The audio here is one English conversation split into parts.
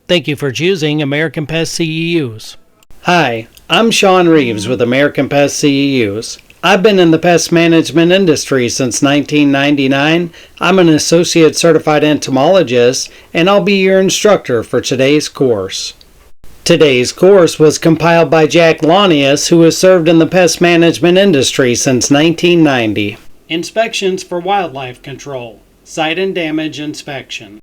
Thank you for choosing American Pest CEUs. Hi, I'm Sean Reeves with American Pest CEUs. I've been in the pest management industry since 1999. I'm an associate certified entomologist, and I'll be your instructor for today's course. Today's course was compiled by Jack Launius, who has served in the pest management industry since 1990. Inspections for wildlife control. Site and damage inspection.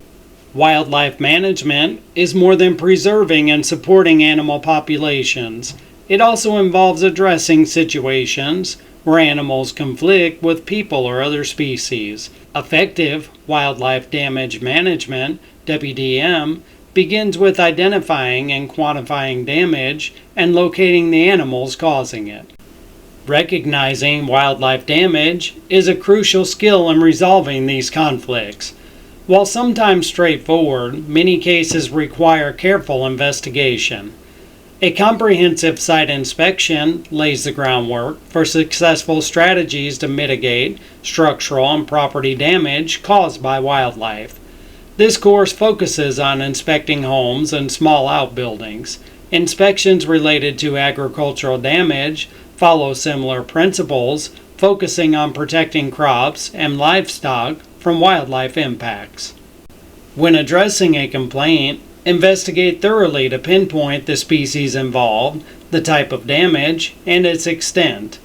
Wildlife management is more than preserving and supporting animal populations. It also involves addressing situations where animals conflict with people or other species. Effective wildlife damage management, WDM, begins with identifying and quantifying damage and locating the animals causing it. Recognizing wildlife damage is a crucial skill in resolving these conflicts. While sometimes straightforward, many cases require careful investigation. A comprehensive site inspection lays the groundwork for successful strategies to mitigate structural and property damage caused by wildlife. This course focuses on inspecting homes and small outbuildings. Inspections related to agricultural damage follow similar principles, focusing on protecting crops and livestock from wildlife impacts. When addressing a complaint, investigate thoroughly to pinpoint the species involved, the type of damage, and its extent.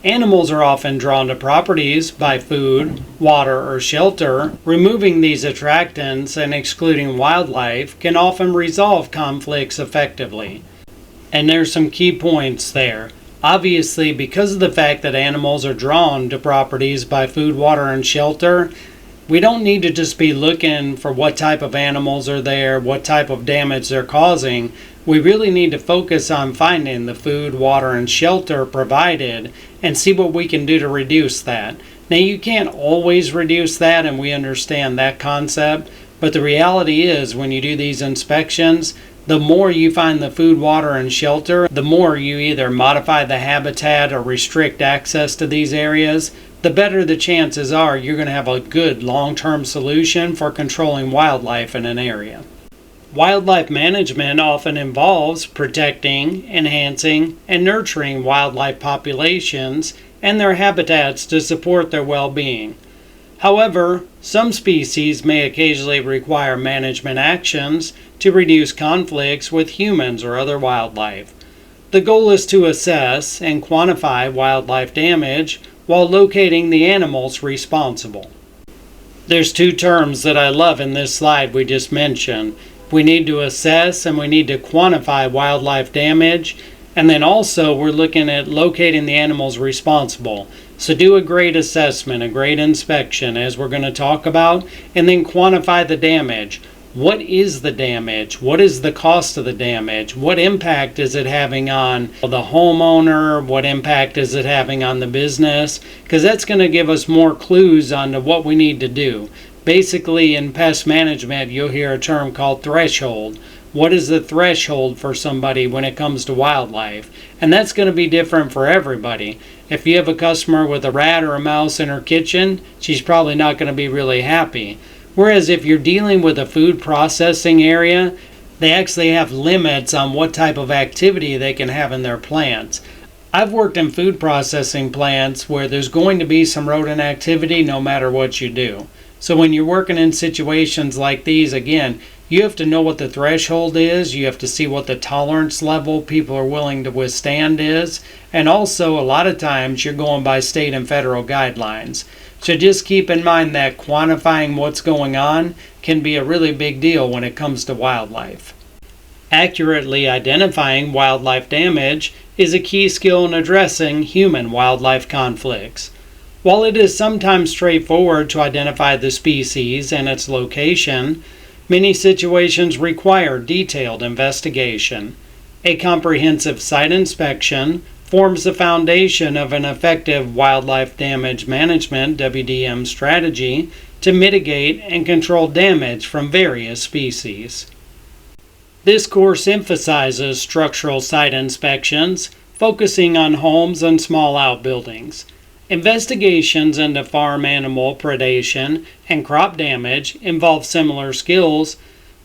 Animals are often drawn to properties by food, water, or shelter. Removing these attractants and excluding wildlife can often resolve conflicts effectively. And there's some key points there. Obviously, because of the fact that animals are drawn to properties by food, water, and shelter, we don't need to just be looking for what type of animals are there, what type of damage they're causing. We really need to focus on finding the food, water, and shelter provided and see what we can do to reduce that. Now, you can't always reduce that, and we understand that concept, but the reality is when you do these inspections, the more you find the food, water, and shelter, the more you either modify the habitat or restrict access to these areas, the better the chances are you're going to have a good long-term solution for controlling wildlife in an area. Wildlife management often involves protecting, enhancing, and nurturing wildlife populations and their habitats to support their well-being. However, some species may occasionally require management actions to reduce conflicts with humans or other wildlife. The goal is to assess and quantify wildlife damage while locating the animals responsible. There's two terms that I love in this slide we just mentioned. We need to assess and we need to quantify wildlife damage, and then also we're looking at locating the animals responsible. So do a great assessment, a great inspection as we're going to talk about, and then quantify the damage. What is the damage? What is the cost of the damage? What impact is it having on the homeowner? What impact is it having on the business? Because that's going to give us more clues on what we need to do. Basically, in pest management, you'll hear a term called threshold. What is the threshold for somebody when it comes to wildlife? And that's going to be different for everybody. If you have a customer with a rat or a mouse in her kitchen, she's probably not going to be really happy. Whereas if you're dealing with a food processing area, they actually have limits on what type of activity they can have in their plants. I've worked in food processing plants where there's going to be some rodent activity no matter what you do. So when you're working in situations like these, again, you have to know what the threshold is. You have to see what the tolerance level people are willing to withstand is. And also, a lot of times, you're going by state and federal guidelines. So just keep in mind that quantifying what's going on can be a really big deal when it comes to wildlife. Accurately identifying wildlife damage is a key skill in addressing human-wildlife conflicts. While it is sometimes straightforward to identify the species and its location, many situations require detailed investigation. A comprehensive site inspection forms the foundation of an effective wildlife damage management (WDM) strategy to mitigate and control damage from various species. This course emphasizes structural site inspections, focusing on homes and small outbuildings. Investigations into farm animal predation and crop damage involve similar skills,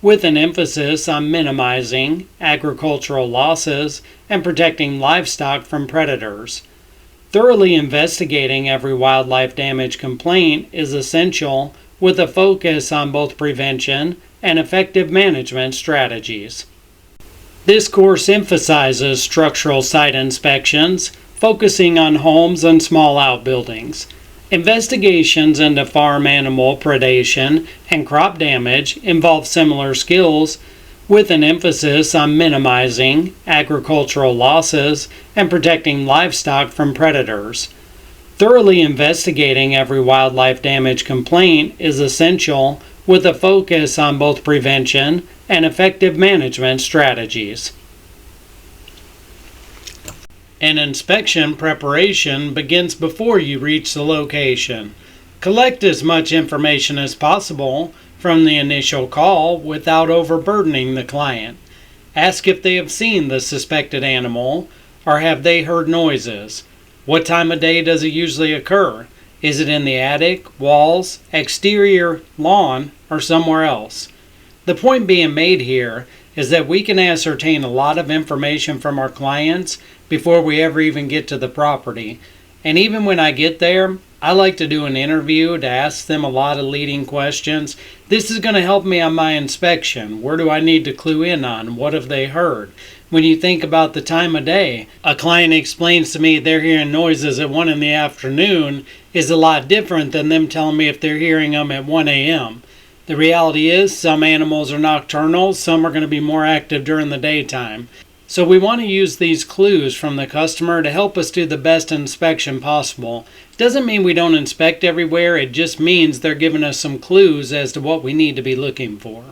with an emphasis on minimizing agricultural losses and protecting livestock from predators. Thoroughly investigating every wildlife damage complaint is essential, with a focus on both prevention and effective management strategies. This course emphasizes structural site inspections, focusing on homes and small outbuildings. Investigations into farm animal predation and crop damage involve similar skills, with an emphasis on minimizing agricultural losses and protecting livestock from predators. Thoroughly investigating every wildlife damage complaint is essential, with a focus on both prevention and effective management strategies. An inspection preparation begins before you reach the location. Collect as much information as possible from the initial call without overburdening the client. Ask if they have seen the suspected animal, or have they heard noises. What time of day does it usually occur? Is it in the attic, walls, exterior, lawn, or somewhere else? The point being made here is that we can ascertain a lot of information from our clients before we ever even get to the property. And even when I get there, I like to do an interview to ask them a lot of leading questions. This is going to help me on my inspection. Where do I need to clue in on? What have they heard? When you think about the time of day, a client explains to me they're hearing noises at 1 in the afternoon is a lot different than them telling me if they're hearing them at 1 a.m. The reality is some animals are nocturnal, some are going to be more active during the daytime. So we want to use these clues from the customer to help us do the best inspection possible. Doesn't mean we don't inspect everywhere, it just means they're giving us some clues as to what we need to be looking for.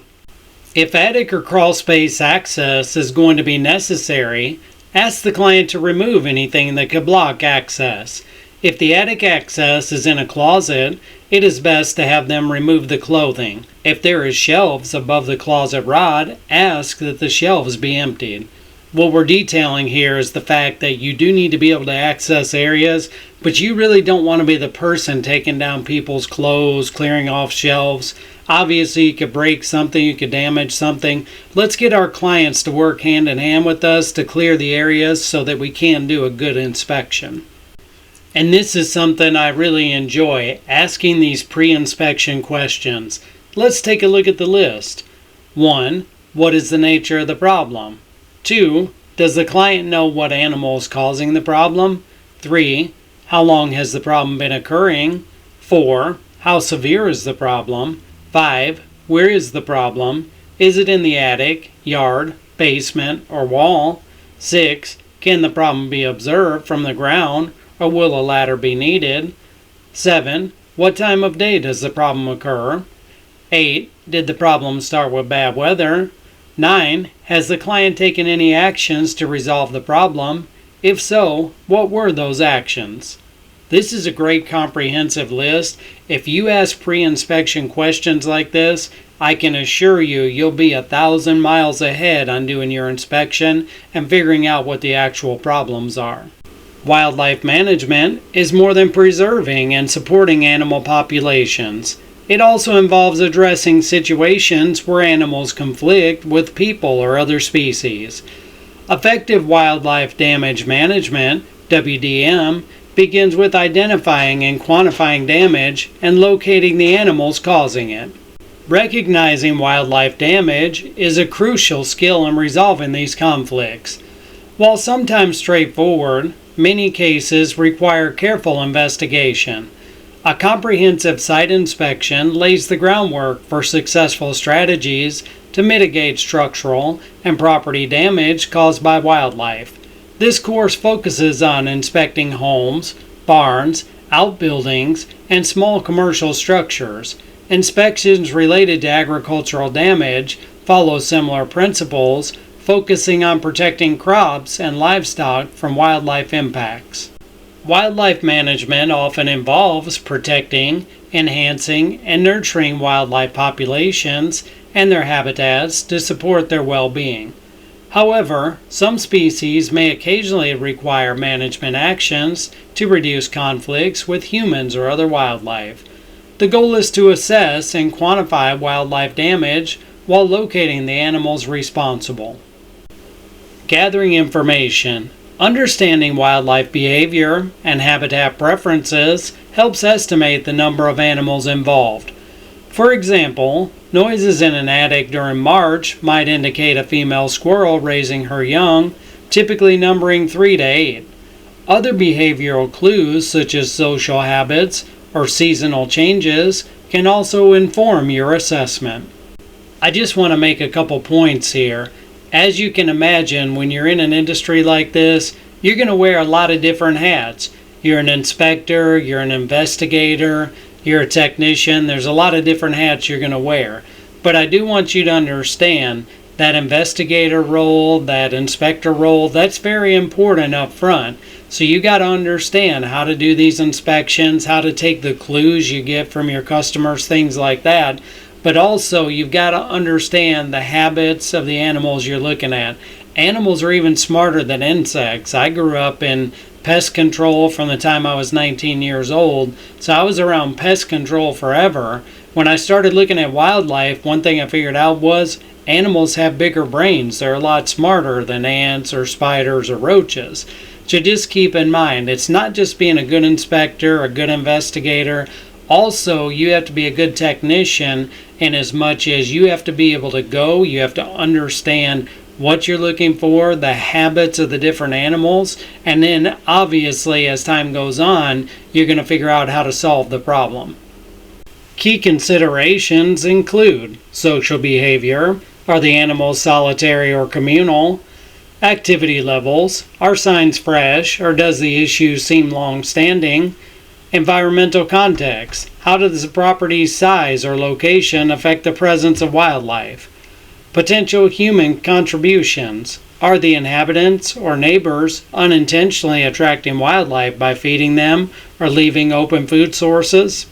If attic or crawl space access is going to be necessary, ask the client to remove anything that could block access. If the attic access is in a closet, it is best to have them remove the clothing. If there is shelves above the closet rod, ask that the shelves be emptied. What we're detailing here is the fact that you do need to be able to access areas, but you really don't want to be the person taking down people's clothes, clearing off shelves. Obviously, you could break something, you could damage something. Let's get our clients to work hand in hand with us to clear the areas so that we can do a good inspection. And this is something I really enjoy, asking these pre-inspection questions. Let's take a look at the list. 1. What is the nature of the problem? 2. Does the client know what animal is causing the problem? 3. How long has the problem been occurring? 4. How severe is the problem? 5. Where is the problem? Is it in the attic, yard, basement, or wall? 6. Can the problem be observed from the ground, or will a ladder be needed? 7. What time of day does the problem occur? 8. Did the problem start with bad weather? 9. Has the client taken any actions to resolve the problem? If so, what were those actions? This is a great comprehensive list. If you ask pre-inspection questions like this, I can assure you you'll be 1,000 miles ahead on doing your inspection and figuring out what the actual problems are. Wildlife management is more than preserving and supporting animal populations. It also involves addressing situations where animals conflict with people or other species. Effective wildlife damage management, WDM, begins with identifying and quantifying damage and locating the animals causing it. Recognizing wildlife damage is a crucial skill in resolving these conflicts. While sometimes straightforward, many cases require careful investigation. A comprehensive site inspection lays the groundwork for successful strategies to mitigate structural and property damage caused by wildlife. This course focuses on inspecting homes, barns, outbuildings, and small commercial structures. Inspections related to agricultural damage follow similar principles, focusing on protecting crops and livestock from wildlife impacts. Wildlife management often involves protecting, enhancing, and nurturing wildlife populations and their habitats to support their well-being. However, some species may occasionally require management actions to reduce conflicts with humans or other wildlife. The goal is to assess and quantify wildlife damage while locating the animals responsible. Gathering information. Understanding wildlife behavior and habitat preferences helps estimate the number of animals involved. For example, noises in an attic during March might indicate a female squirrel raising her young, typically numbering 3 to 8. Other behavioral clues, such as social habits or seasonal changes, can also inform your assessment. I just want to make a couple points here. As you can imagine, when you're in an industry like this, you're going to wear a lot of different hats. You're an inspector, you're an investigator, you're a technician. There's a lot of different hats you're going to wear. But I do want you to understand that investigator role, that inspector role, that's very important up front. So you got to understand how to do these inspections, how to take the clues you get from your customers, things like that. But also, you've got to understand the habits of the animals you're looking at. Animals are even smarter than insects. I grew up in pest control from the time I was 19 years old, so I was around pest control forever. When I started looking at wildlife, one thing I figured out was animals have bigger brains. They're a lot smarter than ants or spiders or roaches. So just keep in mind, it's not just being a good inspector, a good investigator. Also, you have to be a good technician in as much as you have to be able to go, you have to understand what you're looking for, the habits of the different animals, and then obviously as time goes on, you're going to figure out how to solve the problem. Key considerations include social behavior. Are the animals solitary or communal? Activity levels. Are signs fresh, or does the issue seem long-standing? Environmental context. How does the property's size or location affect the presence of wildlife? Potential human contributions. Are the inhabitants or neighbors unintentionally attracting wildlife by feeding them or leaving open food sources?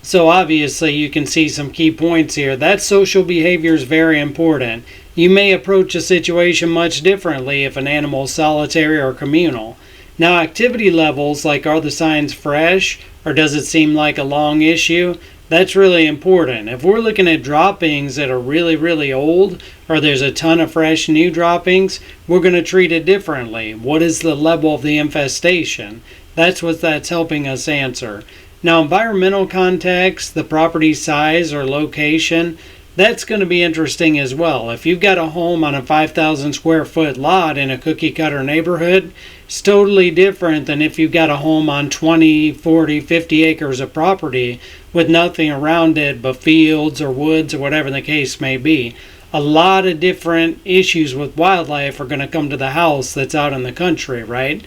So obviously you can see some key points here. That social behavior is very important. You may approach a situation much differently if an animal is solitary or communal. Now, activity levels, like are the signs fresh or does it seem like a long issue, that's really important. If we're looking at droppings that are really, really old, or there's a ton of fresh new droppings, we're going to treat it differently. What is the level of the infestation? That's what that's helping us answer. Now, environmental context, the property size or location, that's going to be interesting as well. If you've got a home on a 5,000 square foot lot in a cookie cutter neighborhood, it's totally different than if you've got a home on 20, 40, 50 acres of property with nothing around it but fields or woods or whatever the case may be. A lot of different issues with wildlife are going to come to the house that's out in the country, right?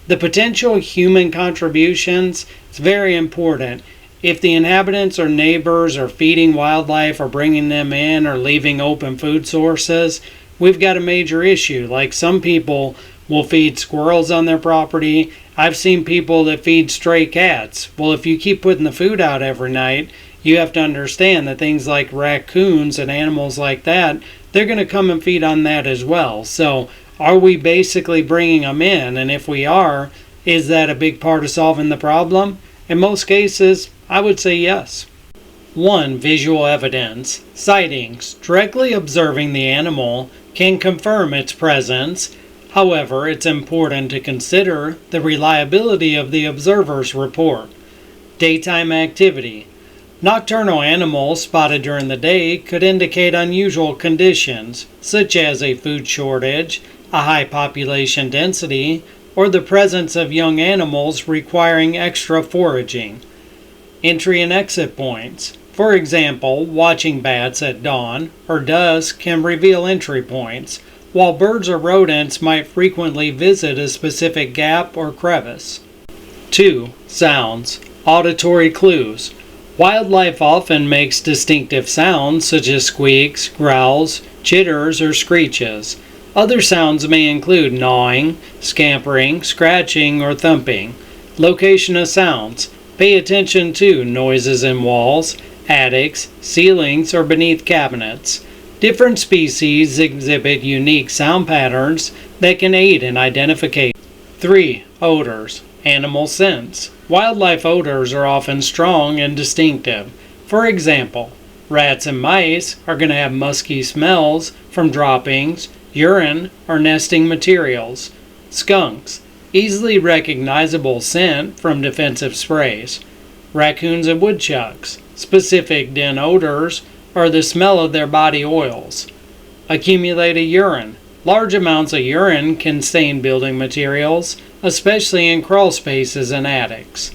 The potential human contributions, it's very important. If the inhabitants or neighbors are feeding wildlife or bringing them in or leaving open food sources, we've got a major issue. Like some people will feed squirrels on their property. I've seen people that feed stray cats. Well, if you keep putting the food out every night, you have to understand that things like raccoons and animals like that, they're going to come and feed on that as well. So are we basically bringing them in? And if we are, is that a big part of solving the problem? In most cases, I would say yes. 1. Visual evidence. Sightings. Directly observing the animal can confirm its presence. However, it's important to consider the reliability of the observer's report. Daytime activity. Nocturnal animals spotted during the day could indicate unusual conditions, such as a food shortage, a high population density, or the presence of young animals requiring extra foraging. Entry and exit points. For example, watching bats at dawn or dusk can reveal entry points, while birds or rodents might frequently visit a specific gap or crevice. 2. Sounds. Auditory clues. Wildlife often makes distinctive sounds such as squeaks, growls, chitters, or screeches. Other sounds may include gnawing, scampering, scratching, or thumping. Location of sounds. Pay attention to noises in walls, attics, ceilings, or beneath cabinets. Different species exhibit unique sound patterns that can aid in identification. 3. Odors. Animal scents. Wildlife odors are often strong and distinctive. For example, Rats and mice are going to have musky smells from droppings, urine, or nesting materials. Skunks, easily recognizable scent from defensive sprays. Raccoons and woodchucks, specific den odors are the smell of their body oils. Accumulated urine. Large amounts of urine can stain building materials, especially in crawl spaces and attics.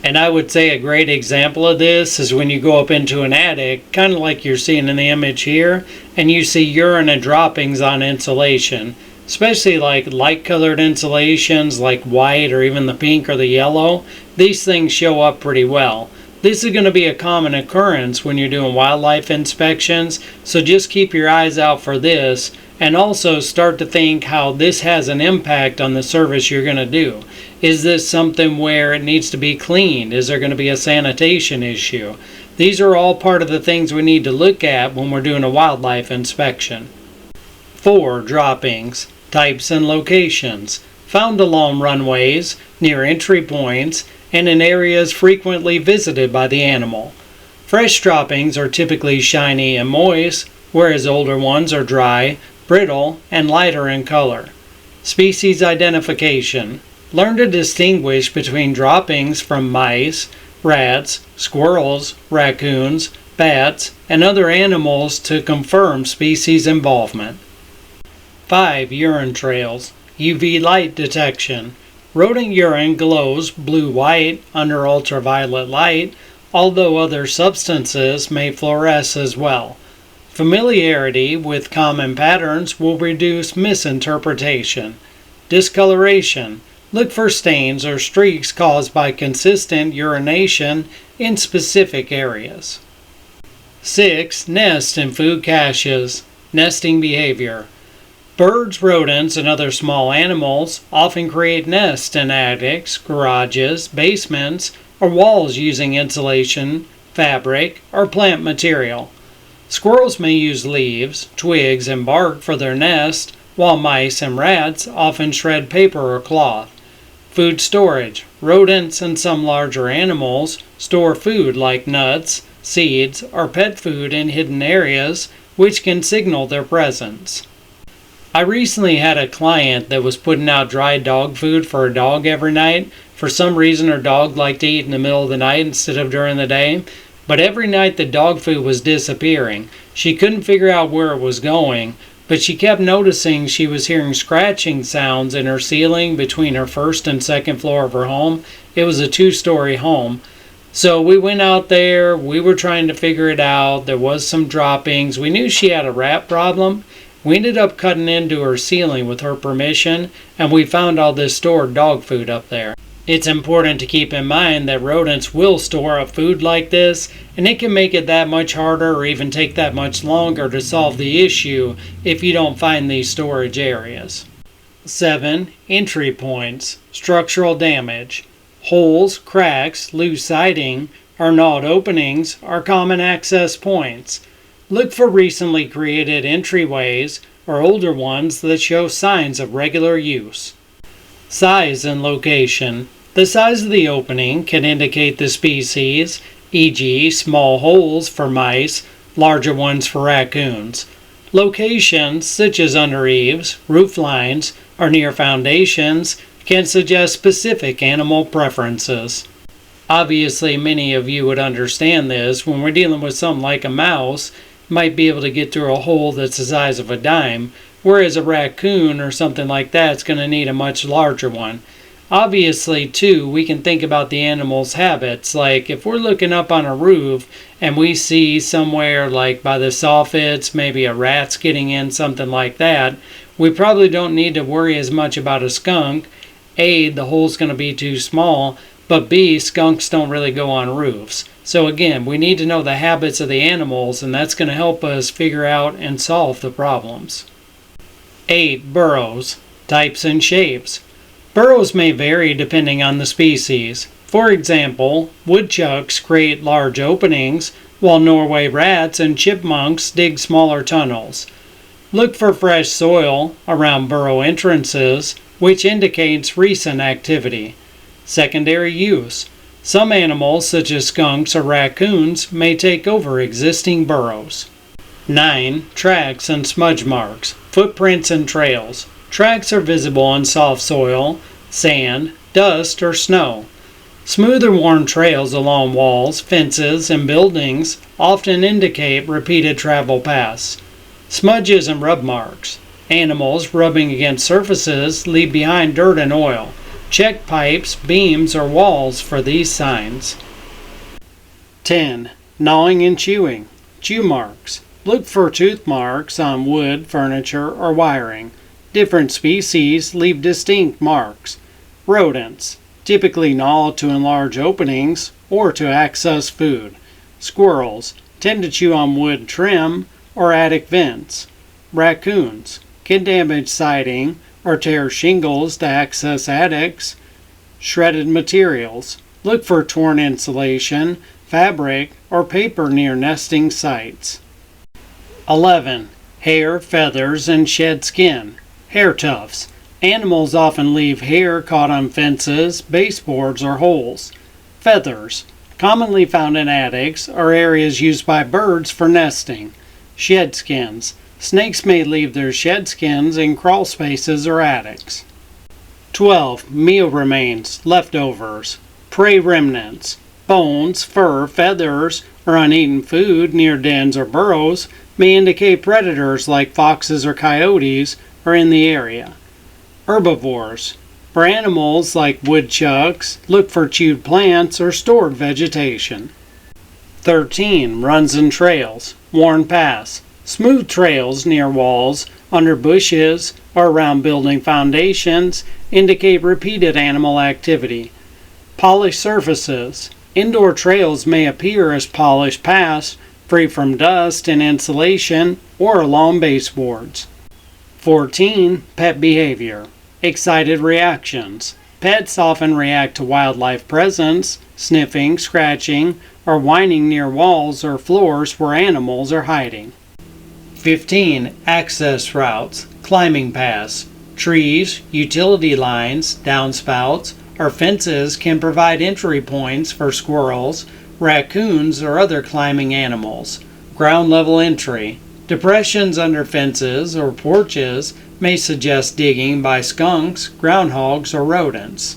And I would say a great example of this is when you go up into an attic, kind of like you're seeing in the image here, and you see urine and droppings on insulation, especially like light-colored insulations like white or even the pink or the yellow. These things show up pretty well. This is going to be a common occurrence when you're doing wildlife inspections, so just keep your eyes out for this, and also start to think how this has an impact on the service you're going to do. Is this something where it needs to be cleaned? Is there going to be a sanitation issue? These are all part of the things we need to look at when we're doing a wildlife inspection. 4. Droppings. Types and locations. Found along runways, near entry points, and in areas frequently visited by the animal. Fresh droppings are typically shiny and moist, whereas older ones are dry, brittle, and lighter in color. Species identification. Learn to distinguish between droppings from mice, rats, squirrels, raccoons, bats, and other animals to confirm species involvement. 5. Urine trails. UV light detection. Rodent urine glows blue-white under ultraviolet light, although other substances may fluoresce as well. Familiarity with common patterns will reduce misinterpretation. Discoloration. Look for stains or streaks caused by consistent urination in specific areas. 6. Nest and food caches. Nesting behavior. Birds, rodents, and other small animals often create nests in attics, garages, basements, or walls using insulation, fabric, or plant material. Squirrels may use leaves, twigs, and bark for their nest, while mice and rats often shred paper or cloth. Food storage. Rodents and some larger animals store food like nuts, seeds, or pet food in hidden areas, which can signal their presence. I recently had a client that was putting out dry dog food for her dog every night. For some reason, her dog liked to eat in the middle of the night instead of during the day. But every night the dog food was disappearing. She couldn't figure out where it was going, but she kept noticing she was hearing scratching sounds in her ceiling between her first and second floor of her home. It was a 2-story home. So we went out there, we were trying to figure it out. There was some droppings. We knew she had a rat problem. We ended up cutting into her ceiling with her permission, and we found all this stored dog food up there. It's important to keep in mind that rodents will store up food like this, and it can make it that much harder or even take that much longer to solve the issue if you don't find these storage areas. 7. Entry points. Structural damage. Holes, cracks, loose siding, or gnawed openings are common access points. Look for recently created entryways or older ones that show signs of regular use. Size and location. The size of the opening can indicate the species, e.g. small holes for mice, larger ones for raccoons. Locations, such as under eaves, roof lines, or near foundations, can suggest specific animal preferences. Obviously, many of you would understand this. When we're dealing with something like a mouse, might be able to get through a hole that's the size of a dime, whereas a raccoon or something like that is going to need a much larger one. Obviously, too, we can think about the animal's habits. Like if we're looking up on a roof and we see somewhere like by the soffits, maybe a rat's getting in, something like that, we probably don't need to worry as much about a skunk. A, the hole's going to be too small, but B, skunks don't really go on roofs. So again, we need to know the habits of the animals, and that's going to help us figure out and solve the problems. 8. Burrows. Types and shapes. Burrows may vary depending on the species. For example, woodchucks create large openings, while Norway rats and chipmunks dig smaller tunnels. Look for fresh soil around burrow entrances, which indicates recent activity. Secondary use. Some animals, such as skunks or raccoons, may take over existing burrows. 9. Tracks and smudge marks, footprints and trails. Tracks are visible on soft soil, sand, dust, or snow. Smooth or worn trails along walls, fences, and buildings often indicate repeated travel paths. Smudges and rub marks. Animals rubbing against surfaces leave behind dirt and oil. Check pipes, beams, or walls for these signs. 10. Gnawing and chewing. Chew marks. Look for tooth marks on wood, furniture, or wiring. Different species leave distinct marks. Rodents typically gnaw to enlarge openings or to access food. Squirrels tend to chew on wood trim or attic vents. Raccoons can damage siding or tear shingles to access attics. Shredded materials. Look for torn insulation, fabric, or paper near nesting sites. 11. Hair, feathers, and shed skin. Hair tufts. Animals often leave hair caught on fences, baseboards, or holes. Feathers. Commonly found in attics or areas used by birds for nesting. Shed skins. Snakes may leave their shed skins in crawl spaces or attics. 12. Meal remains, leftovers. Prey remnants. Bones, fur, feathers, or uneaten food near dens or burrows may indicate predators like foxes or coyotes are in the area. Herbivores. For animals like woodchucks, look for chewed plants or stored vegetation. 13. Runs and trails, worn paths. Smooth trails near walls, under bushes, or around building foundations indicate repeated animal activity. Polished surfaces. Indoor trails may appear as polished paths, free from dust and insulation, or along baseboards. 14. Pet behavior. Excited reactions. Pets often react to wildlife presence, sniffing, scratching, or whining near walls or floors where animals are hiding. 15. Access routes, climbing paths. Trees, utility lines, downspouts, or fences can provide entry points for squirrels, raccoons, or other climbing animals. Ground level entry. Depressions under fences or porches may suggest digging by skunks, groundhogs, or rodents.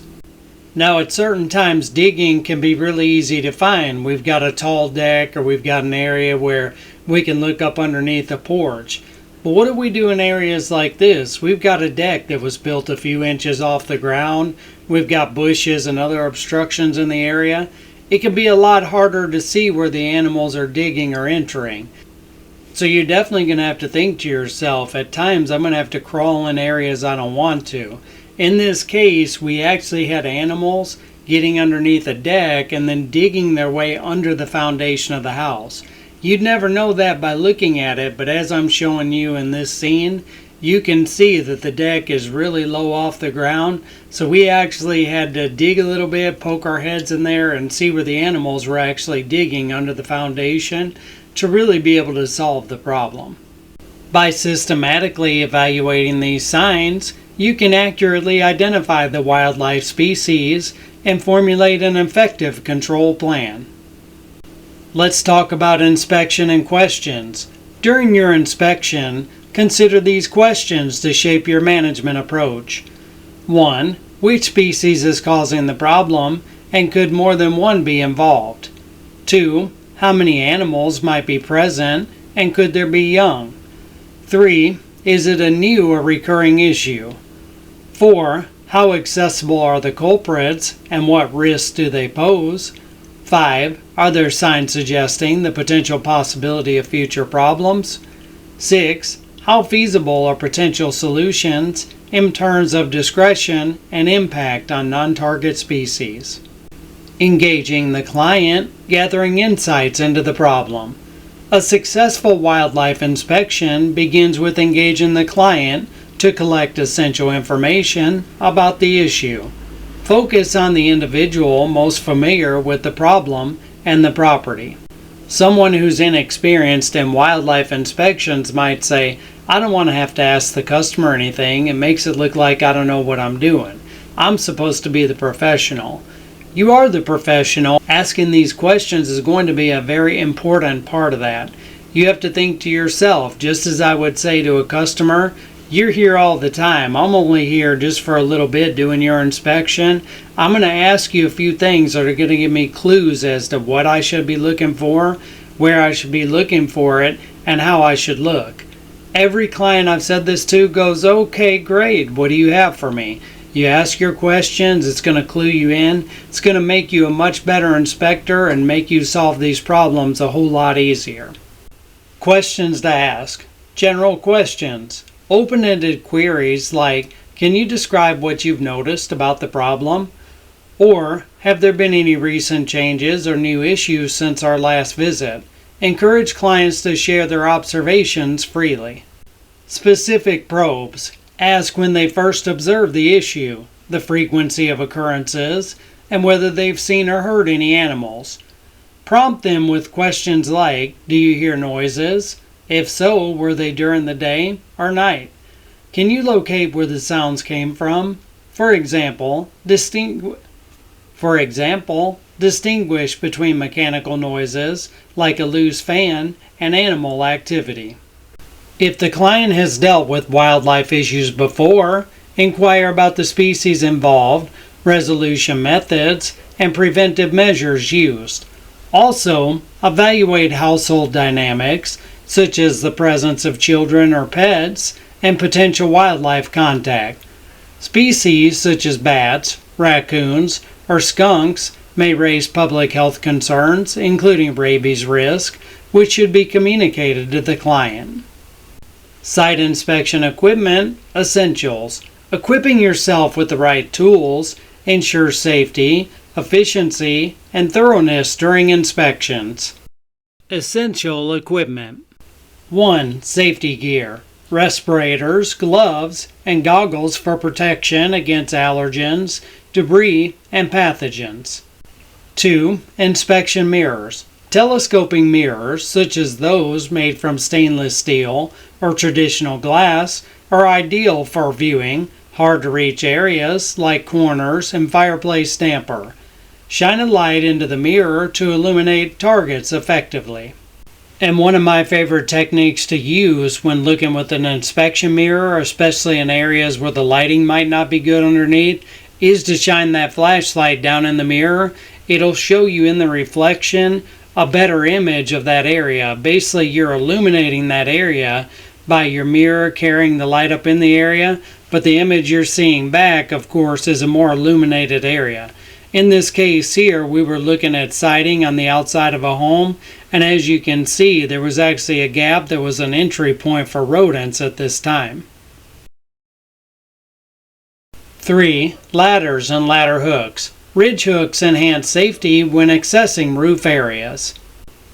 Now, at certain times, digging can be really easy to find. We've got a tall deck, or we've got an area where we can look up underneath a porch. But what do we do in areas like this? We've got a deck that was built a few inches off the ground. We've got bushes and other obstructions in the area. It can be a lot harder to see where the animals are digging or entering. So you're definitely going to have to think to yourself, at times I'm going to have to crawl in areas I don't want to. In this case, we actually had animals getting underneath a deck and then digging their way under the foundation of the house. You'd never know that by looking at it, but as I'm showing you in this scene, you can see that the deck is really low off the ground. So we actually had to dig a little bit, poke our heads in there, and see where the animals were actually digging under the foundation to really be able to solve the problem. By systematically evaluating these signs, you can accurately identify the wildlife species and formulate an effective control plan. Let's talk about inspection and questions. During your inspection, consider these questions to shape your management approach. 1. Which species is causing the problem, and could more than one be involved? 2. How many animals might be present, and could there be young? 3. Is it a new or recurring issue? 4. How accessible are the culprits, and what risks do they pose? 5. Are there signs suggesting the potential possibility of future problems? 6. How feasible are potential solutions in terms of discretion and impact on non-target species? Engaging the client, gathering insights into the problem. A successful wildlife inspection begins with engaging the client to collect essential information about the issue. Focus on the individual most familiar with the problem and the property. Someone who's inexperienced in wildlife inspections might say, I don't want to have to ask the customer anything. It makes it look like I don't know what I'm doing. I'm supposed to be the professional. You are the professional. Asking these questions is going to be a very important part of that. You have to think to yourself, just as I would say to a customer, you're here all the time. I'm only here just for a little bit doing your inspection. I'm going to ask you a few things that are going to give me clues as to what I should be looking for, where I should be looking for it, and how I should look. Every client I've said this to goes, okay, great. What do you have for me? You ask your questions, it's going to clue you in. It's going to make you a much better inspector and make you solve these problems a whole lot easier. Questions to ask. General questions. Open-ended queries like, can you describe what you've noticed about the problem? Or, have there been any recent changes or new issues since our last visit? Encourage clients to share their observations freely. Specific probes. Ask when they first observed the issue, the frequency of occurrences, and whether they've seen or heard any animals. Prompt them with questions like, do you hear noises? If so, were they during the day or night? Can you locate where the sounds came from? For example, distinguish between mechanical noises, like a loose fan, and animal activity. If the client has dealt with wildlife issues before, inquire about the species involved, resolution methods, and preventive measures used. Also, evaluate household dynamics, such as the presence of children or pets, and potential wildlife contact. Species such as bats, raccoons, or skunks may raise public health concerns, including rabies risk, which should be communicated to the client. Site inspection equipment essentials. Equipping yourself with the right tools ensures safety, efficiency, and thoroughness during inspections. Essential equipment. 1. Safety gear. Respirators, gloves, and goggles for protection against allergens, debris, and pathogens. 2. Inspection mirrors. Telescoping mirrors, such as those made from stainless steel or traditional glass, are ideal for viewing hard-to-reach areas like corners and fireplace damper. Shine a light into the mirror to illuminate targets effectively. And one of my favorite techniques to use when looking with an inspection mirror, especially in areas where the lighting might not be good underneath, is to shine that flashlight down in the mirror. It'll show you in the reflection a better image of that area. Basically, you're illuminating that area by your mirror carrying the light up in the area, but the image you're seeing back, of course, is a more illuminated area. In this case here, we were looking at siding on the outside of a home, and as you can see, there was actually a gap that was an entry point for rodents at this time. 3. Ladders and ladder hooks. Ridge hooks enhance safety when accessing roof areas.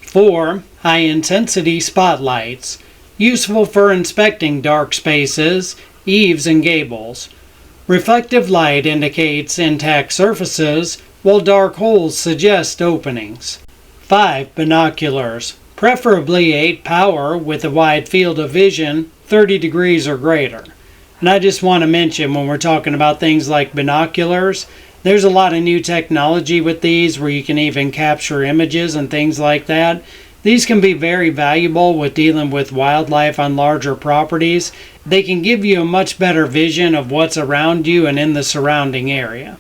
4. High-intensity spotlights. Useful for inspecting dark spaces, eaves, and gables. Reflective light indicates intact surfaces, while dark holes suggest openings. 5. Binoculars. Preferably 8 power with a wide field of vision, 30 degrees or greater. And I just want to mention, when we're talking about things like binoculars, there's a lot of new technology with these where you can even capture images and things like that. These can be very valuable with dealing with wildlife on larger properties. They can give you a much better vision of what's around you and in the surrounding area.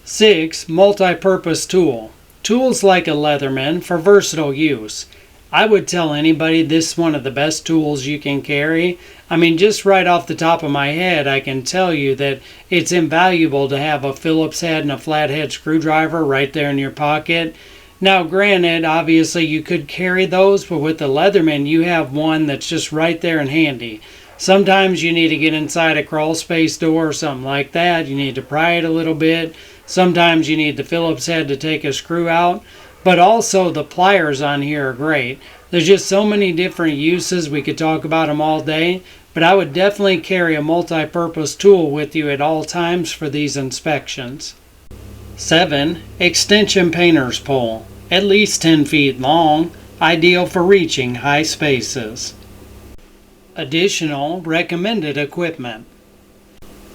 6. Multi-purpose tool. Tools like a Leatherman for versatile use. I would tell anybody this is one of the best tools you can carry. I mean, just right off the top of my head, I can tell you that it's invaluable to have a Phillips head and a flathead screwdriver right there in your pocket. Now, granted, obviously you could carry those, but with the Leatherman, you have one that's just right there and handy. Sometimes you need to get inside a crawl space door or something like that. You need to pry it a little bit. Sometimes you need the Phillips head to take a screw out. But also the pliers on here are great. There's just so many different uses. We could talk about them all day. But I would definitely carry a multi-purpose tool with you at all times for these inspections. 7. Extension painter's pole. At least 10 feet long. Ideal for reaching high spaces. Additional recommended equipment.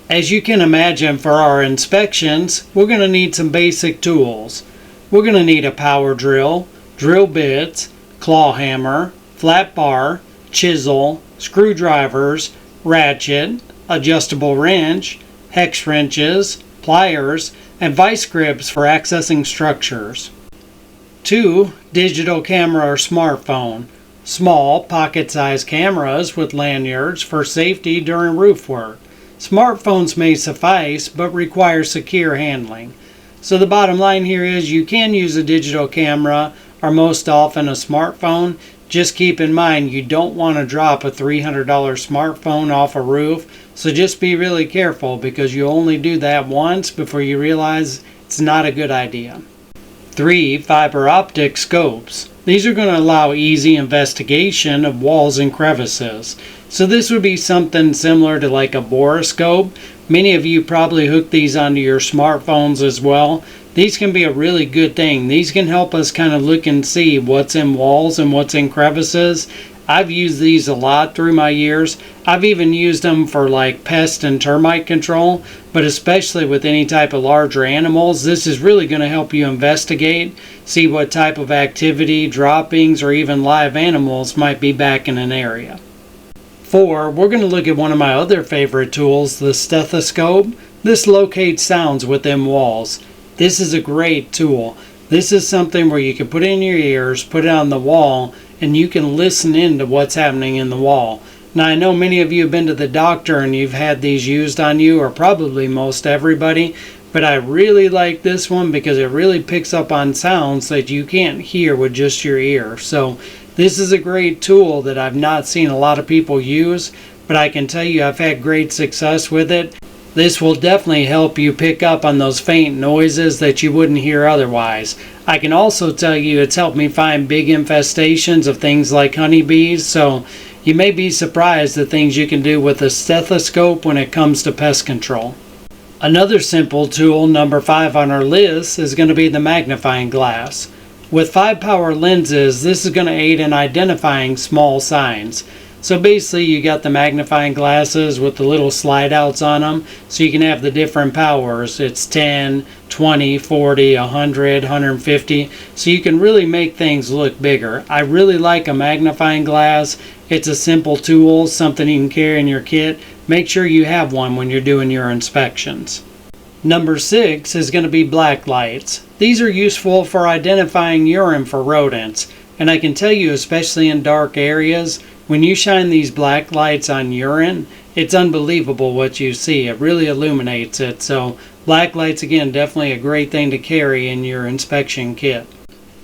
As you can imagine, for our inspections, we're going to need some basic tools. We're going to need a power drill, drill bits, claw hammer, flat bar, chisel, screwdrivers, ratchet, adjustable wrench, hex wrenches, pliers, and vice grips for accessing structures. 2. Digital camera or smartphone. Small, pocket-sized cameras with lanyards for safety during roof work. Smartphones may suffice, but require secure handling. So the bottom line here is you can use a digital camera or most often a smartphone. Just keep in mind you don't want to drop a $300 smartphone off a roof, so just be really careful because you only do that once before you realize it's not a good idea. 3. Fiber optic scopes. These are going to allow easy investigation of walls and crevices. So this would be something similar to like a borescope. Many of you probably hook these onto your smartphones as well. These can be a really good thing. These can help us kind of look and see what's in walls and what's in crevices. I've used these a lot through my years. I've even used them for like pest and termite control, but especially with any type of larger animals, this is really going to help you investigate, see what type of activity, droppings, or even live animals might be back in an area. 4. We're going to look at one of my other favorite tools, the stethoscope. This locates sounds within walls. This is a great tool. This is something where you can put it in your ears, put it on the wall, and you can listen in to what's happening in the wall. Now I know many of you have been to the doctor and you've had these used on you, or probably most everybody, but I really like this one because it really picks up on sounds that you can't hear with just your ear. So this is a great tool that I've not seen a lot of people use, but I can tell you I've had great success with it. This will definitely help you pick up on those faint noises that you wouldn't hear otherwise. I can also tell you it's helped me find big infestations of things like honeybees, so you may be surprised at things you can do with a stethoscope when it comes to pest control. Another simple tool, number 5 on our list, is going to be the magnifying glass. With 5 power lenses, this is going to aid in identifying small signs. So basically you got the magnifying glasses with the little slide outs on them, so you can have the different powers. It's 10, 20, 40, 100, 150, so you can really make things look bigger. I really like a magnifying glass. It's a simple tool, something you can carry in your kit. Make sure you have one when you're doing your inspections. Number 6 is going to be black lights. These are useful for identifying urine for rodents, and I can tell you, especially in dark areas, when you shine these black lights on urine, it's unbelievable what you see. It really illuminates it. So black lights, again, definitely a great thing to carry in your inspection kit.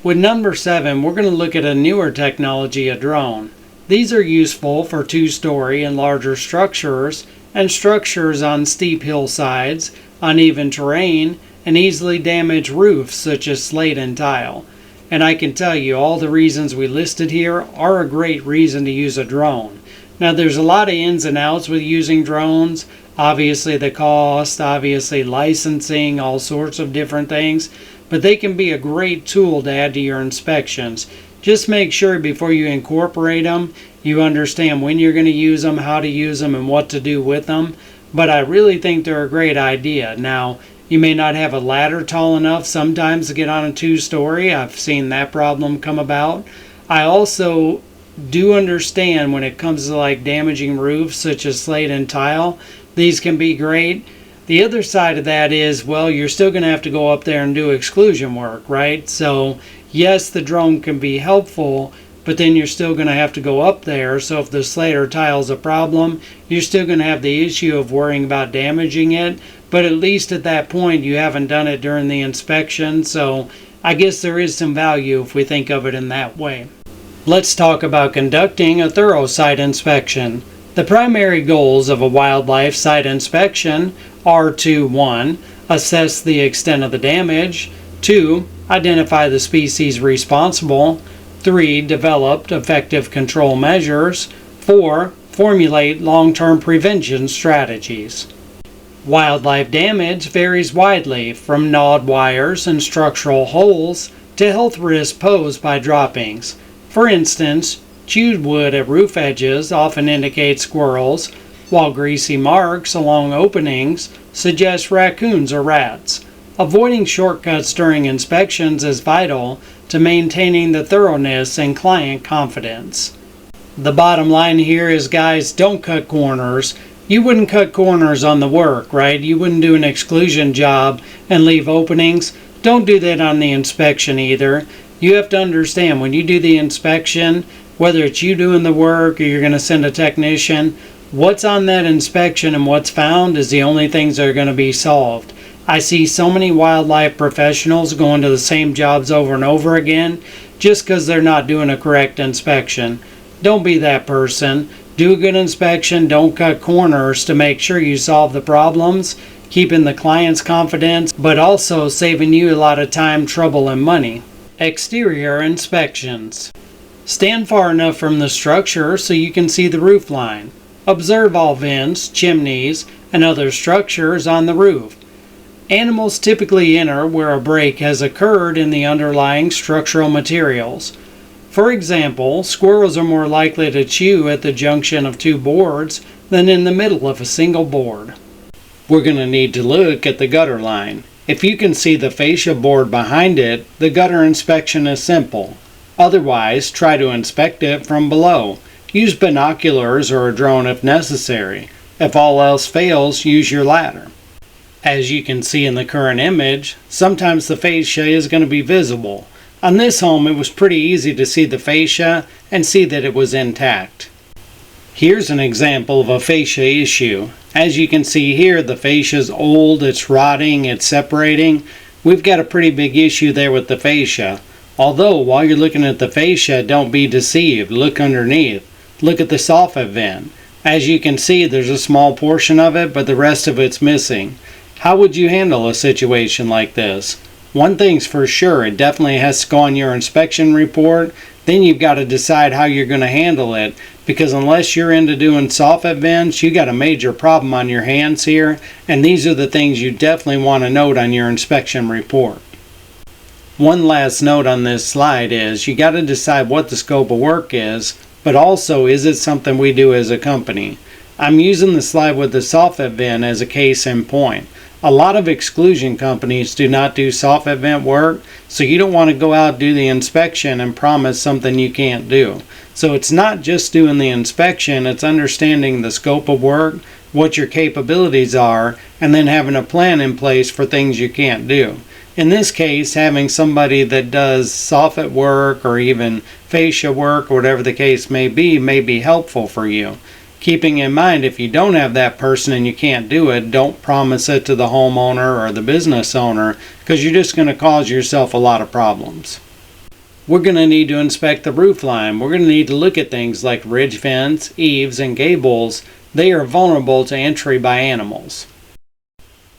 With number 7, we're going to look at a newer technology, a drone. These are useful for 2-story and larger structures and structures on steep hillsides, uneven terrain, and easily damaged roofs such as slate and tile. And I can tell you all the reasons we listed here are a great reason to use a drone. Now there's a lot of ins and outs with using drones. Obviously the cost, obviously licensing, all sorts of different things. But they can be a great tool to add to your inspections. Just make sure before you incorporate them, you understand when you're going to use them, how to use them, and what to do with them. But I really think they're a great idea. Now, you may not have a ladder tall enough sometimes to get on a 2-story. I've seen that problem come about. I also do understand when it comes to like damaging roofs such as slate and tile, these can be great. The other side of that is, well, you're still going to have to go up there and do exclusion work, right? So yes, the drone can be helpful, but then you're still going to have to go up there. So if the slate or tile is a problem, you're still going to have the issue of worrying about damaging it. But at least at that point, you haven't done it during the inspection. So I guess there is some value if we think of it in that way. Let's talk about conducting a thorough site inspection. The primary goals of a wildlife site inspection are to 1. Assess the extent of the damage, 2. Identify the species responsible, 3. Develop effective control measures, 4. Formulate long-term prevention strategies. Wildlife damage varies widely from gnawed wires and structural holes to health risks posed by droppings. For instance, chewed wood at roof edges often indicates squirrels, while greasy marks along openings suggest raccoons or rats. Avoiding shortcuts during inspections is vital to maintaining the thoroughness and client confidence. The bottom line here is, guys, don't cut corners. You wouldn't cut corners on the work, right? You wouldn't do an exclusion job and leave openings. Don't do that on the inspection either. You have to understand, when you do the inspection, whether it's you doing the work or you're going to send a technician, what's on that inspection and what's found is the only things that are going to be solved. I see so many wildlife professionals going to the same jobs over and over again just because they're not doing a correct inspection. Don't be that person. Do a good inspection. Don't cut corners to make sure you solve the problems, keeping the client's confidence, but also saving you a lot of time, trouble, and money. Exterior inspections. Stand far enough from the structure so you can see the roof line. Observe all vents, chimneys, and other structures on the roof. Animals typically enter where a break has occurred in the underlying structural materials. For example, squirrels are more likely to chew at the junction of two boards than in the middle of a single board. We're going to need to look at the gutter line. If you can see the fascia board behind it, the gutter inspection is simple. Otherwise, try to inspect it from below. Use binoculars or a drone if necessary. If all else fails, use your ladder. As you can see in the current image, sometimes the fascia is going to be visible. On this home, it was pretty easy to see the fascia and see that it was intact. Here's an example of a fascia issue. As you can see here, the fascia is old, it's rotting, it's separating. We've got a pretty big issue there with the fascia. Although, while you're looking at the fascia, don't be deceived. Look underneath. Look at the soffit vent. As you can see, there's a small portion of it, but the rest of it's missing. How would you handle a situation like this? One thing's for sure, it definitely has to go on your inspection report. Then you've got to decide how you're going to handle it, because unless you're into doing soffit vents, you got a major problem on your hands here, and these are the things you definitely want to note on your inspection report. One last note on this slide is you got to decide what the scope of work is, but also, is it something we do as a company? I'm using the slide with the soffit vent as a case in point. A lot of exclusion companies do not do soffit vent work, so you don't want to go out, do the inspection, and promise something you can't do. So it's not just doing the inspection, it's understanding the scope of work, what your capabilities are, and then having a plan in place for things you can't do. In this case, having somebody that does soffit work or even fascia work, or whatever the case may be helpful for you. Keeping in mind, if you don't have that person and you can't do it, don't promise it to the homeowner or the business owner, because you're just going to cause yourself a lot of problems. We're going to need to inspect the roof line. We're going to need to look at things like ridge vents, eaves, and gables. They are vulnerable to entry by animals.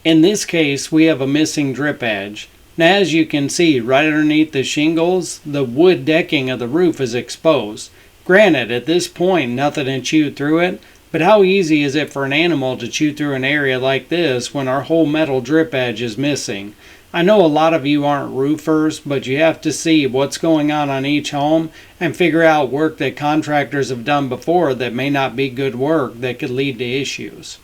In this case, we have a missing drip edge. Now, as you can see, right underneath the shingles, the wood decking of the roof is exposed. Granted, at this point, nothing had chewed through it, but how easy is it for an animal to chew through an area like this when our whole metal drip edge is missing? I know a lot of you aren't roofers, but you have to see what's going on each home and figure out work that contractors have done before that may not be good work that could lead to issues.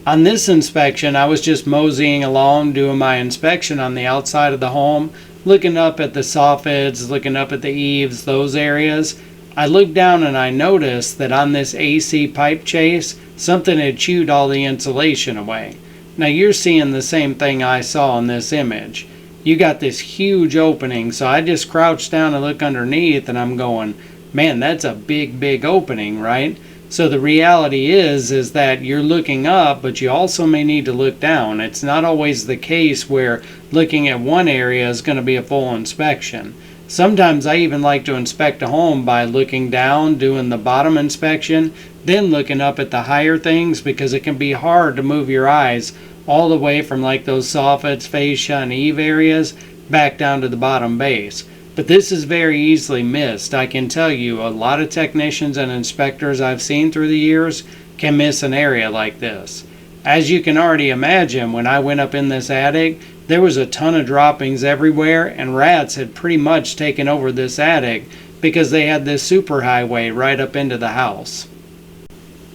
On this inspection, I was just moseying along, doing my inspection on the outside of the home, looking up at the soffits, looking up at the eaves, those areas. I looked down and I noticed that on this AC pipe chase, something had chewed all the insulation away. Now you're seeing the same thing I saw in this image. You got this huge opening, so I just crouched down and look underneath and I'm going, man, that's a big opening, right? So the reality is that you're looking up, but you also may need to look down. It's not always the case where looking at one area is going to be a full inspection. Sometimes I even like to inspect a home by looking down, doing the bottom inspection, then looking up at the higher things, because it can be hard to move your eyes all the way from like those soffits, fascia, and eave areas back down to the bottom base. But this is very easily missed. I can tell you, a lot of technicians and inspectors I've seen through the years can miss an area like this. As you can already imagine, when I went up in this attic, there was a ton of droppings everywhere, and rats had pretty much taken over this attic because they had this superhighway right up into the house.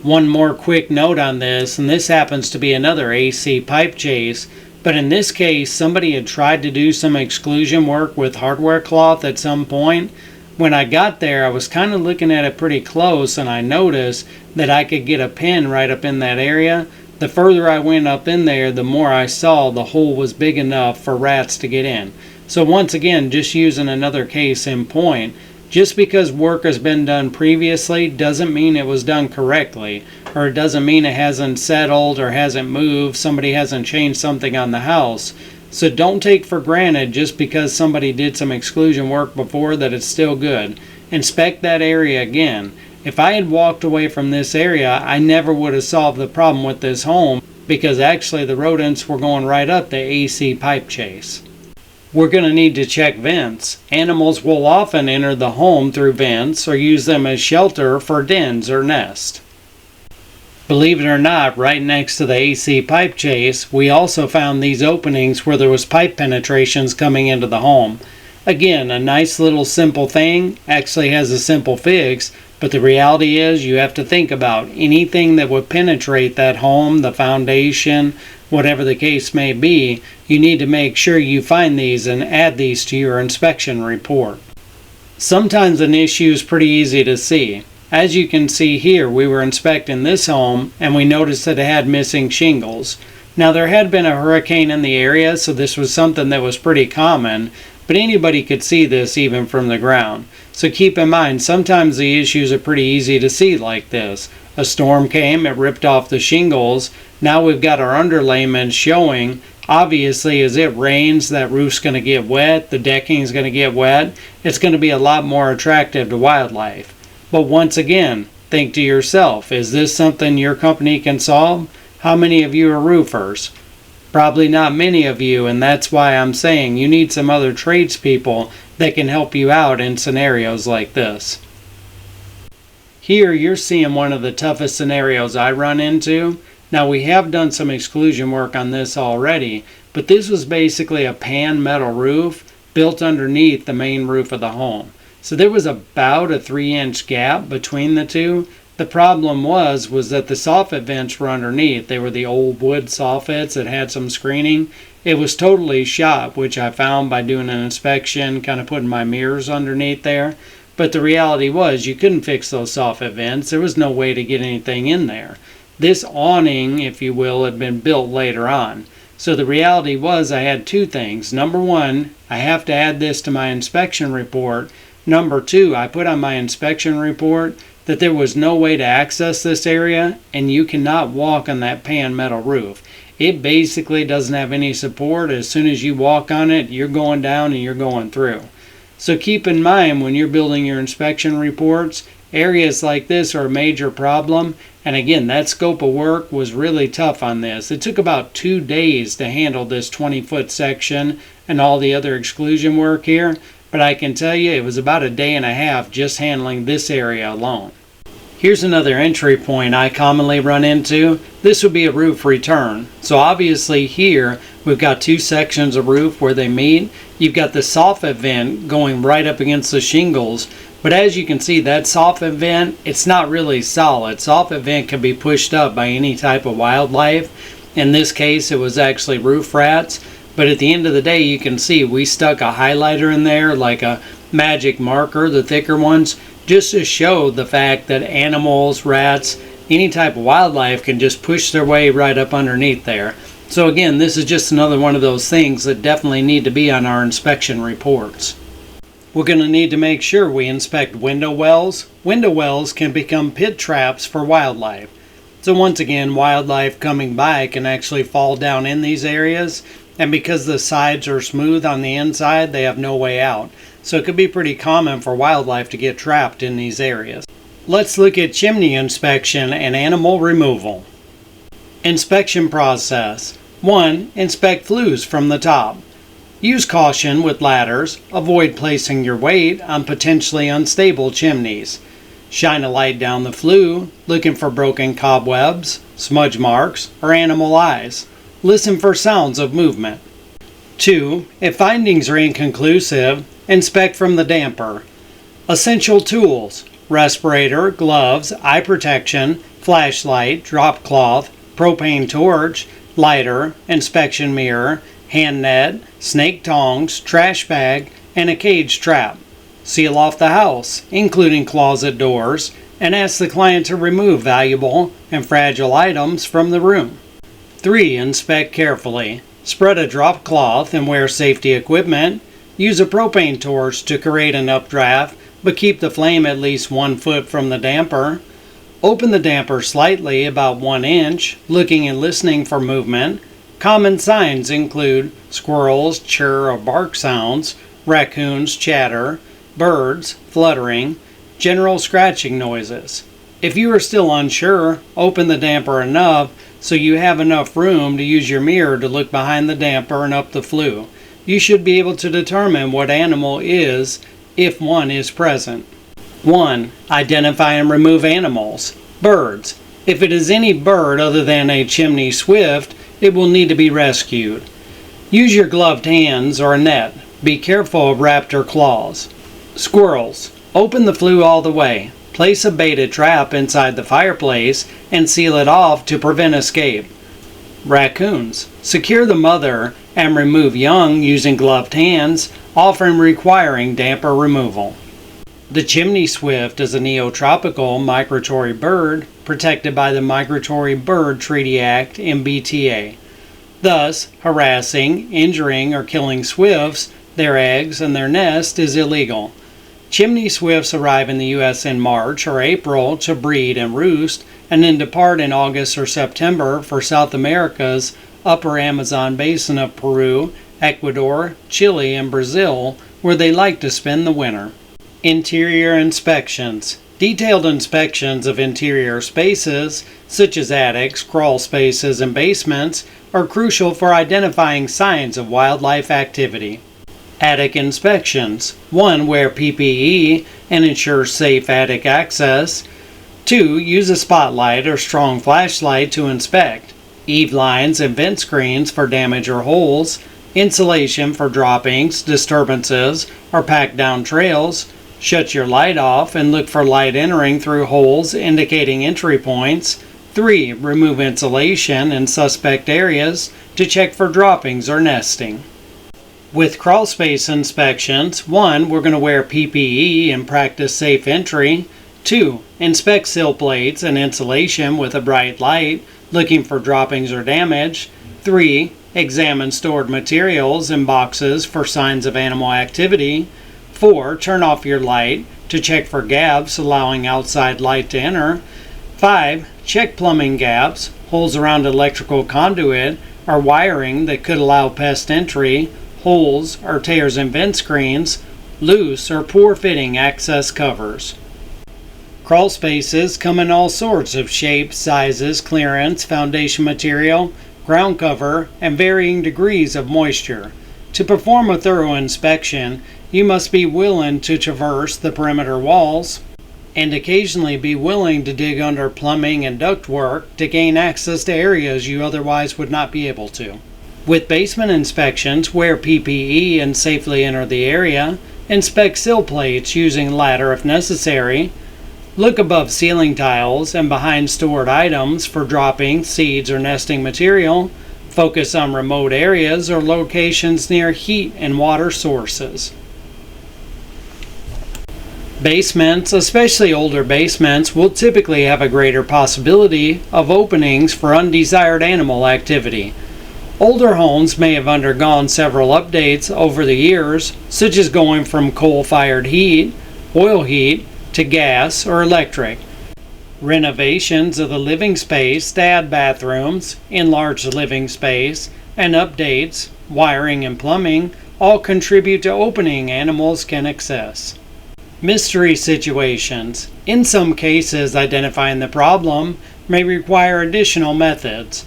One more quick note on this, and this happens to be another AC pipe chase, but in this case somebody had tried to do some exclusion work with hardware cloth at some point. When I got there, I was kind of looking at it pretty close, and I noticed that I could get a pin right up in that area. The further I went up in there, the more I saw the hole was big enough for rats to get in. So once again, just using another case in point, just because work has been done previously doesn't mean it was done correctly, or it doesn't mean it hasn't settled or hasn't moved, somebody hasn't changed something on the house. So don't take for granted just because somebody did some exclusion work before that it's still good. Inspect that area again. If I had walked away from this area, I never would have solved the problem with this home because actually the rodents were going right up the AC pipe chase. We're going to need to check vents. Animals will often enter the home through vents or use them as shelter for dens or nests. Believe it or not, right next to the AC pipe chase, we also found these openings where there was pipe penetrations coming into the home. Again, a nice little simple thing, actually has a simple fix, but the reality is you have to think about anything that would penetrate that home, the foundation, whatever the case may be. You need to make sure you find these and add these to your inspection report. Sometimes an issue is pretty easy to see. As you can see here, we were inspecting this home and we noticed that it had missing shingles. Now there had been a hurricane in the area, so this was something that was pretty common, but anybody could see this even from the ground. So keep in mind, sometimes the issues are pretty easy to see like this. A storm came, it ripped off the shingles. Now we've got our underlayment showing. Obviously, as it rains, that roof's going to get wet, the decking's going to get wet. It's going to be a lot more attractive to wildlife. But once again, think to yourself, is this something your company can solve? How many of you are roofers? Probably not many of you, and that's why I'm saying you need some other tradespeople that can help you out in scenarios like this. Here you're seeing one of the toughest scenarios I run into. Now we have done some exclusion work on this already, but this was basically a pan metal roof built underneath the main roof of the home. So there was about a 3-inch gap between the two. The problem was that the soffit vents were underneath. They were the old wood soffits that had some screening. It was totally shot, which I found by doing an inspection, kind of putting my mirrors underneath there. But the reality was you couldn't fix those soffit vents. There was no way to get anything in there. This awning, if you will, had been built later on. So the reality was I had two things. Number one, I have to add this to my inspection report. Number two, I put on my inspection report that there was no way to access this area and you cannot walk on that pan metal roof. It basically doesn't have any support. As soon as you walk on it, you're going down and you're going through. So keep in mind when you're building your inspection reports, areas like this are a major problem. And again, that scope of work was really tough on this. It took about 2 days to handle this 20-foot section and all the other exclusion work here. But I can tell you it was about a day and a half just handling this area alone. Here's another entry point I commonly run into. This would be a roof return. So obviously here we've got two sections of roof where they meet. You've got the soffit vent going right up against the shingles. But as you can see, that soffit vent, it's not really solid. Soffit vent can be pushed up by any type of wildlife. In this case, it was actually roof rats. But at the end of the day, you can see we stuck a highlighter in there, like a magic marker, the thicker ones, just to show the fact that animals, rats, any type of wildlife can just push their way right up underneath there. So again, this is just another one of those things that definitely need to be on our inspection reports. We're going to need to make sure we inspect window wells. Window wells can become pit traps for wildlife. So once again, wildlife coming by can actually fall down in these areas. And because the sides are smooth on the inside, they have no way out. So it could be pretty common for wildlife to get trapped in these areas. Let's look at chimney inspection and animal removal. Inspection process. 1. Inspect flues from the top. Use caution with ladders. Avoid placing your weight on potentially unstable chimneys. Shine a light down the flue, looking for broken cobwebs, smudge marks, or animal eyes. Listen for sounds of movement. 2. If findings are inconclusive, inspect from the damper. Essential tools: respirator, gloves, eye protection, flashlight, drop cloth, propane torch, lighter, inspection mirror, hand net, snake tongs, trash bag, and a cage trap. Seal off the house, including closet doors, and ask the client to remove valuable and fragile items from the room. 3. Inspect carefully. Spread a drop cloth and wear safety equipment. Use a propane torch to create an updraft, but keep the flame at least 1 foot from the damper. Open the damper slightly, about 1 inch, looking and listening for movement. Common signs include squirrels, chirr or bark sounds, raccoons, chatter, birds, fluttering, general scratching noises. If you are still unsure, open the damper enough so you have enough room to use your mirror to look behind the damper and up the flue. You should be able to determine what animal is if one is present. 1. Identify and remove animals. Birds. If it is any bird other than a chimney swift, it will need to be rescued. Use your gloved hands or a net. Be careful of raptor claws. Squirrels. Open the flue all the way. Place a baited trap inside the fireplace and seal it off to prevent escape. Raccoons. Secure the mother and remove young using gloved hands, often requiring damper removal. The chimney swift is a neotropical migratory bird protected by the Migratory Bird Treaty Act (MBTA). Thus, harassing, injuring, or killing swifts, their eggs, and their nest is illegal. Chimney swifts arrive in the U.S. in March or April to breed and roost, and then depart in August or September for South America's upper Amazon basin of Peru, Ecuador, Chile, and Brazil, where they like to spend the winter. Interior inspections. Detailed inspections of interior spaces, such as attics, crawl spaces, and basements, are crucial for identifying signs of wildlife activity. Attic inspections. 1. Wear PPE and ensure safe attic access. 2. Use a spotlight or strong flashlight to inspect. Eave lines and vent screens for damage or holes. Insulation for droppings, disturbances, or packed down trails. Shut your light off and look for light entering through holes indicating entry points. 3. Remove insulation in suspect areas to check for droppings or nesting. With crawl space inspections, 1. We're going to wear PPE and practice safe entry. 2. Inspect sill plates and insulation with a bright light, looking for droppings or damage. 3. Examine stored materials and boxes for signs of animal activity. 4. Turn off your light to check for gaps allowing outside light to enter. 5. Check plumbing gaps, holes around electrical conduit, or wiring that could allow pest entry, holes or tears in vent screens, loose or poor fitting access covers. Crawl spaces come in all sorts of shapes, sizes, clearance, foundation material, ground cover, and varying degrees of moisture. To perform a thorough inspection, you must be willing to traverse the perimeter walls and occasionally be willing to dig under plumbing and ductwork to gain access to areas you otherwise would not be able to. With basement inspections, wear PPE and safely enter the area. Inspect sill plates using ladder if necessary. Look above ceiling tiles and behind stored items for dropping, seeds, or nesting material. Focus on remote areas or locations near heat and water sources. Basements, especially older basements, will typically have a greater possibility of openings for undesired animal activity. Older homes may have undergone several updates over the years, such as going from coal-fired heat, oil heat, to gas or electric. Renovations of the living space to add bathrooms, enlarge the living space, and updates, wiring and plumbing, all contribute to opening animals can access. Mystery situations. In some cases, identifying the problem may require additional methods.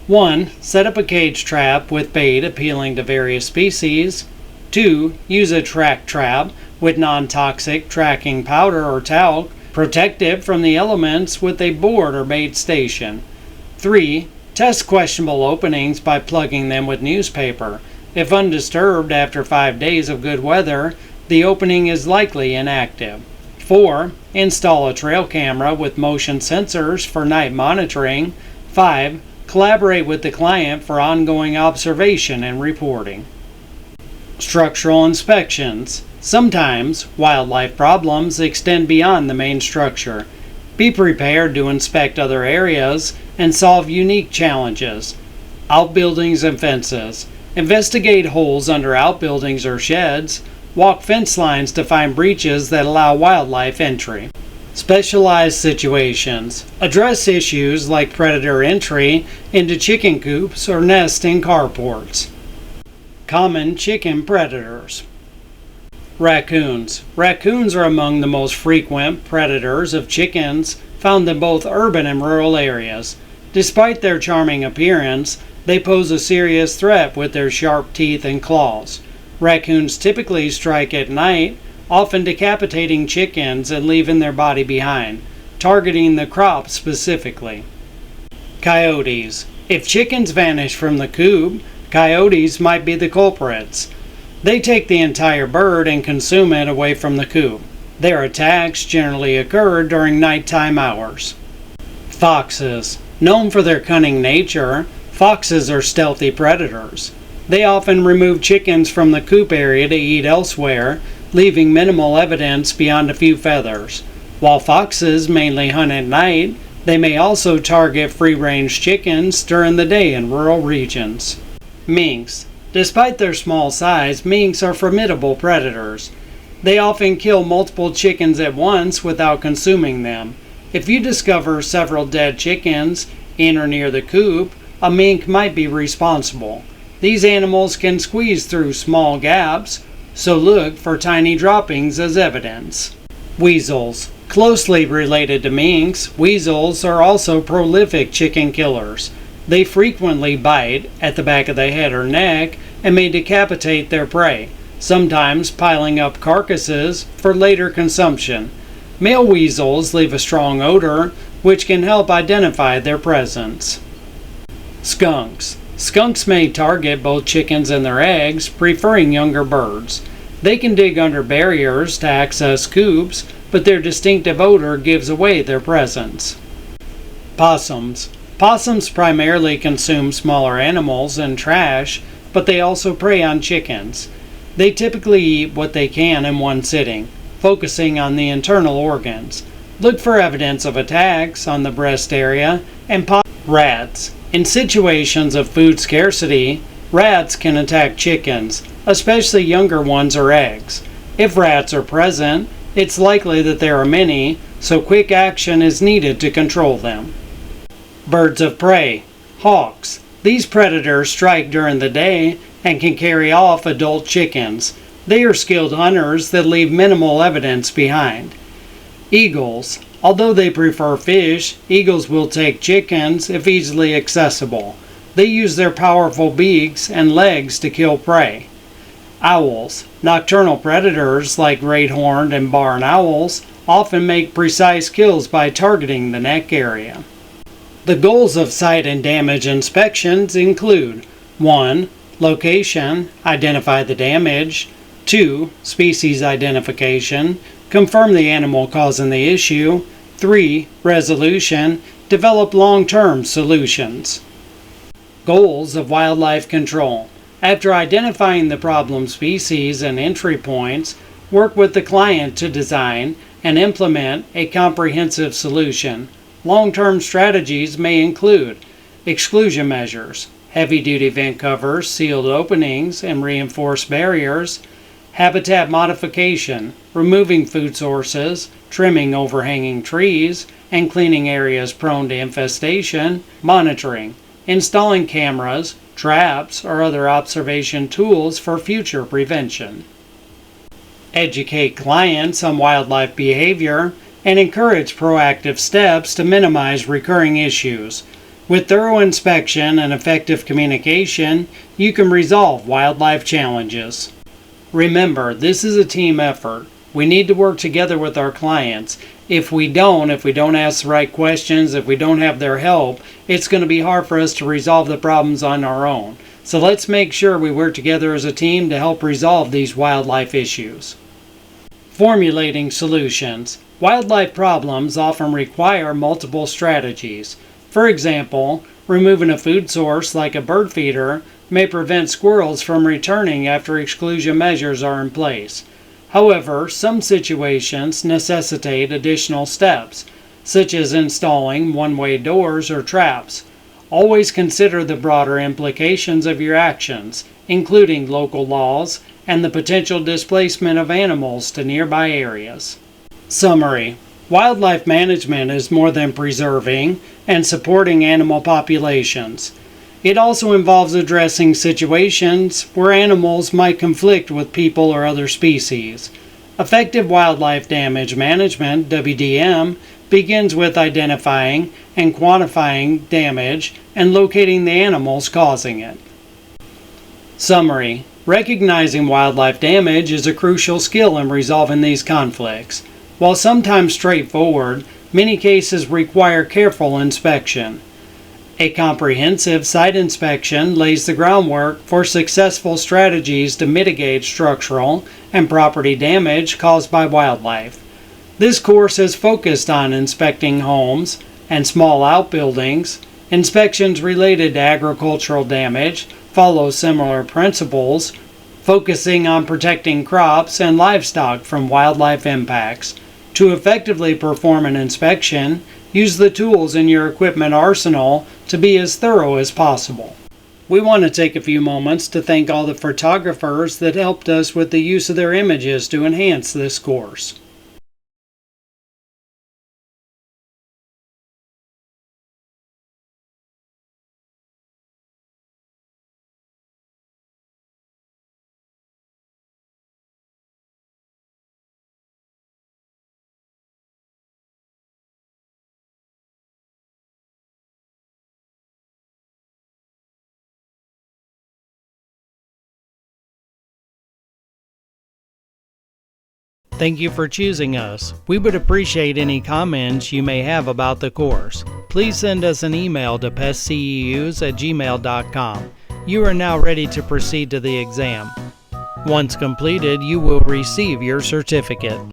1. Set up a cage trap with bait appealing to various species. 2. Use a track trap with non-toxic tracking powder or talc. Protect it from the elements with a board or bait station. 3. Test questionable openings by plugging them with newspaper. If undisturbed after 5 days of good weather, the opening is likely inactive. 4. Install a trail camera with motion sensors for night monitoring. 5. Collaborate with the client for ongoing observation and reporting. Structural inspections. Sometimes wildlife problems extend beyond the main structure. Be prepared to inspect other areas and solve unique challenges. Outbuildings and fences. Investigate holes under outbuildings or sheds. Walk fence lines to find breaches that allow wildlife entry. Specialized situations. Address issues like predator entry into chicken coops or nests in carports. Common chicken predators. Raccoons. Raccoons are among the most frequent predators of chickens found in both urban and rural areas. Despite their charming appearance, they pose a serious threat with their sharp teeth and claws. Raccoons typically strike at night, often decapitating chickens and leaving their body behind, targeting the crop specifically. Coyotes. If chickens vanish from the coop, coyotes might be the culprits. They take the entire bird and consume it away from the coop. Their attacks generally occur during nighttime hours. Foxes. Known for their cunning nature, foxes are stealthy predators. They often remove chickens from the coop area to eat elsewhere, leaving minimal evidence beyond a few feathers. While foxes mainly hunt at night, they may also target free-range chickens during the day in rural regions. Minks. Despite their small size, minks are formidable predators. They often kill multiple chickens at once without consuming them. If you discover several dead chickens in or near the coop, a mink might be responsible. These animals can squeeze through small gaps, so look for tiny droppings as evidence. Weasels. Closely related to minks, weasels are also prolific chicken killers. They frequently bite at the back of the head or neck and may decapitate their prey, sometimes piling up carcasses for later consumption. Male weasels leave a strong odor, which can help identify their presence. Skunks. Skunks may target both chickens and their eggs, preferring younger birds. They can dig under barriers to access coops, but their distinctive odor gives away their presence. Possums. Possums primarily consume smaller animals and trash, but they also prey on chickens. They typically eat what they can in one sitting, focusing on the internal organs. Look for evidence of attacks on the breast area and rats. In situations of food scarcity, rats can attack chickens, especially younger ones or eggs. If rats are present, it's likely that there are many, so quick action is needed to control them. Birds of prey. Hawks. These predators strike during the day and can carry off adult chickens. They are skilled hunters that leave minimal evidence behind. Eagles. Although they prefer fish, eagles will take chickens if easily accessible. They use their powerful beaks and legs to kill prey. Owls. Nocturnal predators like great-horned and barn owls often make precise kills by targeting the neck area. The goals of site and damage inspections include 1. Location, identify the damage. 2. Species identification, confirm the animal causing the issue. 3. Resolution, develop long-term solutions. Goals of wildlife control. After identifying the problem species and entry points, work with the client to design and implement a comprehensive solution. Long-term strategies may include exclusion measures, heavy-duty vent covers, sealed openings, and reinforced barriers, habitat modification, removing food sources, trimming overhanging trees, and cleaning areas prone to infestation, monitoring, installing cameras, traps, or other observation tools for future prevention. Educate clients on wildlife behavior and encourage proactive steps to minimize recurring issues. With thorough inspection and effective communication, you can resolve wildlife challenges. Remember, this is a team effort. We need to work together with our clients. If we don't ask the right questions, if we don't have their help, it's going to be hard for us to resolve the problems on our own. So let's make sure we work together as a team to help resolve these wildlife issues. Formulating solutions. Wildlife problems often require multiple strategies. For example, removing a food source like a bird feeder may prevent squirrels from returning after exclusion measures are in place. However, some situations necessitate additional steps, such as installing one-way doors or traps. Always consider the broader implications of your actions, including local laws and the potential displacement of animals to nearby areas. Summary: wildlife management is more than preserving and supporting animal populations. It also involves addressing situations where animals might conflict with people or other species. Effective wildlife damage management, WDM, begins with identifying and quantifying damage and locating the animals causing it. Summary: recognizing wildlife damage is a crucial skill in resolving these conflicts. While sometimes straightforward, many cases require careful inspection. A comprehensive site inspection lays the groundwork for successful strategies to mitigate structural and property damage caused by wildlife. This course is focused on inspecting homes and small outbuildings. Inspections related to agricultural damage follow similar principles, focusing on protecting crops and livestock from wildlife impacts. To effectively perform an inspection, use the tools in your equipment arsenal to be as thorough as possible. We want to take a few moments to thank all the photographers that helped us with the use of their images to enhance this course. Thank you for choosing us. We would appreciate any comments you may have about the course. Please send us an email to pestceus@gmail.com. You are now ready to proceed to the exam. Once completed, you will receive your certificate.